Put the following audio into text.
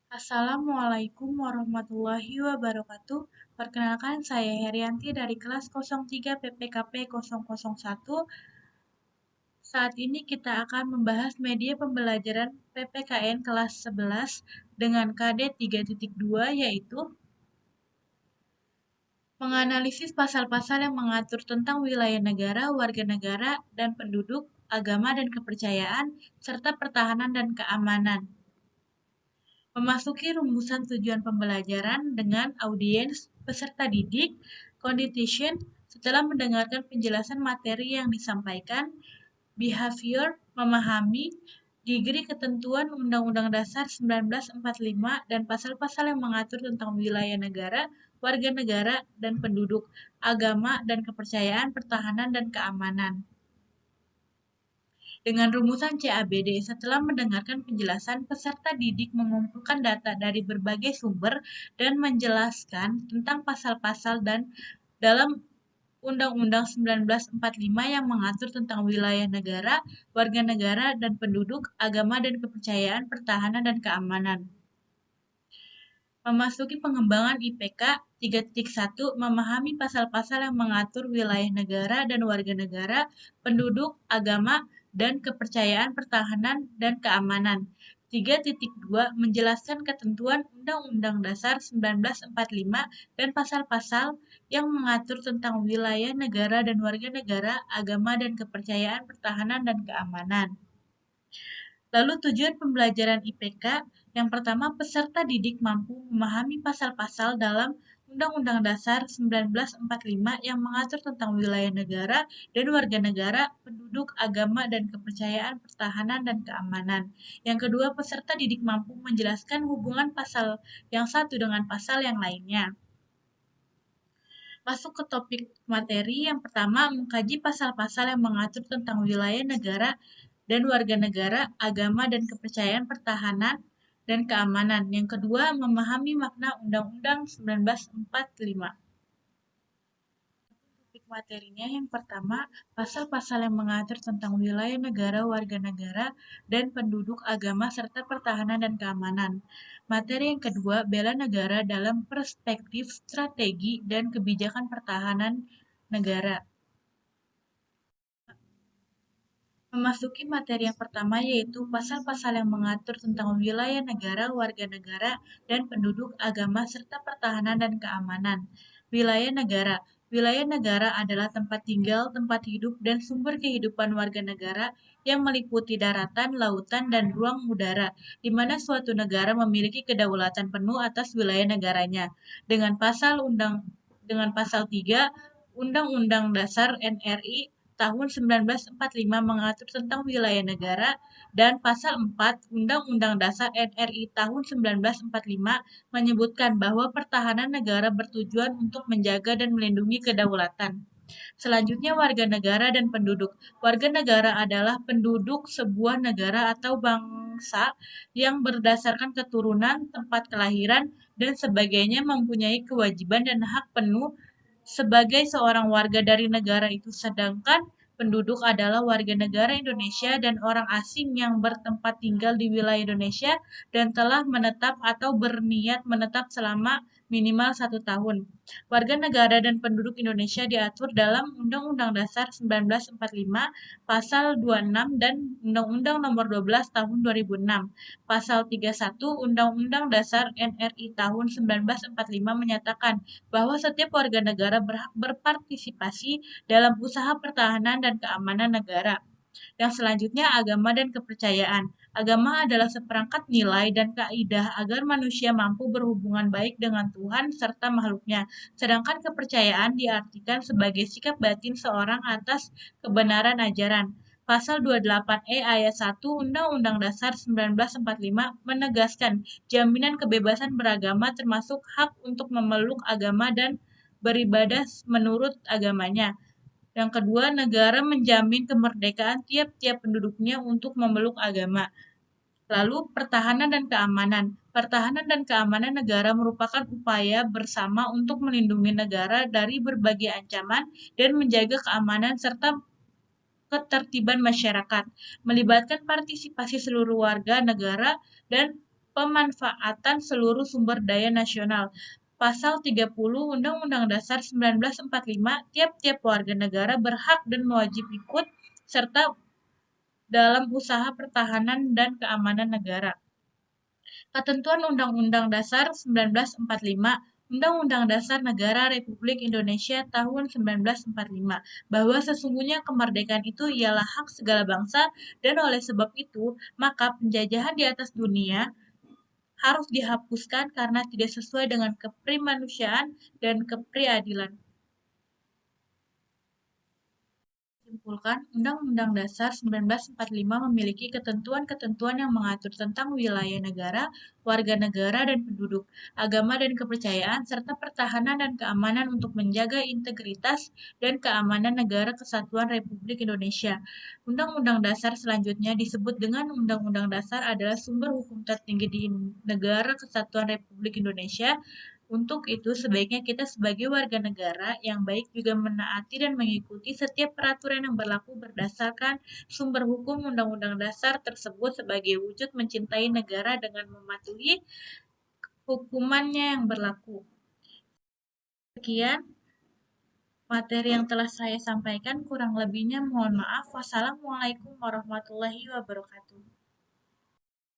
Assalamualaikum warahmatullahi wabarakatuh. Perkenalkan saya Herianti dari kelas 03 PPKP 001. Saat ini kita akan membahas media pembelajaran PPKN kelas 11 dengan KD 3.2 yaitu menganalisis pasal-pasal yang mengatur tentang wilayah negara, warga negara, dan penduduk, agama dan kepercayaan, serta pertahanan dan keamanan. Memasuki rumusan tujuan pembelajaran dengan audiens peserta didik, condition setelah mendengarkan penjelasan materi yang disampaikan, behavior memahami, degree ketentuan Undang-Undang Dasar 1945 dan pasal-pasal yang mengatur tentang wilayah negara, warga negara, dan penduduk, agama dan kepercayaan, pertahanan dan keamanan. Dengan rumusan CABD, setelah mendengarkan penjelasan, peserta didik mengumpulkan data dari berbagai sumber dan menjelaskan tentang pasal-pasal dan dalam Undang-Undang 1945 yang mengatur tentang wilayah negara, warga negara, dan penduduk, agama dan kepercayaan, pertahanan dan keamanan. Memasuki pengembangan IPK 3.1 memahami pasal-pasal yang mengatur wilayah negara dan warga negara, penduduk, agama, dan kepercayaan pertahanan dan keamanan. 3.2 menjelaskan ketentuan Undang-Undang Dasar 1945 dan pasal-pasal yang mengatur tentang wilayah negara dan warga negara, agama dan kepercayaan pertahanan dan keamanan. Lalu tujuan pembelajaran IPK, yang pertama peserta didik mampu memahami pasal-pasal dalam Undang-Undang Dasar 1945 yang mengatur tentang wilayah negara dan warga negara, penduduk, agama, dan kepercayaan, pertahanan, dan keamanan. Yang kedua, peserta didik mampu menjelaskan hubungan pasal yang satu dengan pasal yang lainnya. Masuk ke topik materi, yang pertama mengkaji pasal-pasal yang mengatur tentang wilayah negara dan warga negara, agama dan kepercayaan pertahanan dan keamanan. Yang kedua, memahami makna Undang-Undang 1945. Topik materinya yang pertama, pasal-pasal yang mengatur tentang wilayah negara, warga negara, dan penduduk, agama, serta pertahanan dan keamanan. Materi yang kedua, bela negara dalam perspektif strategi dan kebijakan pertahanan negara. Memasuki materi yang pertama yaitu pasal-pasal yang mengatur tentang wilayah negara, warga negara, dan penduduk, agama, serta pertahanan dan keamanan. Wilayah negara. Wilayah negara adalah tempat tinggal, tempat hidup, dan sumber kehidupan warga negara yang meliputi daratan, lautan, dan ruang udara, di mana suatu negara memiliki kedaulatan penuh atas wilayah negaranya. Dengan pasal 3 Undang-Undang Dasar NRI tahun 1945 mengatur tentang wilayah negara dan pasal 4 Undang-Undang Dasar NRI tahun 1945 menyebutkan bahwa pertahanan negara bertujuan untuk menjaga dan melindungi kedaulatan. Selanjutnya warga negara dan penduduk. Warga negara adalah penduduk sebuah negara atau bangsa yang berdasarkan keturunan, tempat kelahiran, dan sebagainya mempunyai kewajiban dan hak penuh sebagai seorang warga dari negara itu, sedangkan penduduk adalah warga negara Indonesia dan orang asing yang bertempat tinggal di wilayah Indonesia dan telah menetap atau berniat menetap selama minimal 1 tahun. Warga negara dan penduduk Indonesia diatur dalam Undang-Undang Dasar 1945, Pasal 26 dan Undang-Undang Nomor 12 Tahun 2006. Pasal 31 Undang-Undang Dasar NRI tahun 1945 menyatakan bahwa setiap warga negara berhak berpartisipasi dalam usaha pertahanan dan keamanan negara. Yang selanjutnya agama dan kepercayaan. Agama adalah seperangkat nilai dan kaidah agar manusia mampu berhubungan baik dengan Tuhan serta makhluknya. Sedangkan kepercayaan diartikan sebagai sikap batin seorang atas kebenaran ajaran. Pasal 28E ayat 1 Undang-Undang Dasar 1945 menegaskan jaminan kebebasan beragama termasuk hak untuk memeluk agama dan beribadah menurut agamanya. Yang kedua, negara menjamin kemerdekaan tiap-tiap penduduknya untuk memeluk agama. Lalu, pertahanan dan keamanan. Pertahanan dan keamanan negara merupakan upaya bersama untuk melindungi negara dari berbagai ancaman dan menjaga keamanan serta ketertiban masyarakat, melibatkan partisipasi seluruh warga negara dan pemanfaatan seluruh sumber daya nasional. Pasal 30 Undang-Undang Dasar 1945, tiap-tiap warga negara berhak dan wajib ikut serta dalam usaha pertahanan dan keamanan negara. Ketentuan Undang-Undang Dasar 1945, Undang-Undang Dasar Negara Republik Indonesia tahun 1945, bahwa sesungguhnya kemerdekaan itu ialah hak segala bangsa, dan oleh sebab itu, maka penjajahan di atas dunia harus dihapuskan karena tidak sesuai dengan keprimanusiaan dan kepriadilan. Simpulkan, Undang-Undang Dasar 1945 memiliki ketentuan-ketentuan yang mengatur tentang wilayah negara, warga negara dan penduduk, agama dan kepercayaan, serta pertahanan dan keamanan untuk menjaga integritas dan keamanan negara kesatuan Republik Indonesia. Undang-Undang Dasar selanjutnya disebut dengan Undang-Undang Dasar adalah sumber hukum tertinggi di negara kesatuan Republik Indonesia. Untuk itu, sebaiknya kita sebagai warga negara yang baik juga menaati dan mengikuti setiap peraturan yang berlaku berdasarkan sumber hukum Undang-Undang Dasar tersebut sebagai wujud mencintai negara dengan mematuhi hukumannya yang berlaku. Sekian materi yang telah saya sampaikan, kurang lebihnya mohon maaf. Wassalamualaikum warahmatullahi wabarakatuh.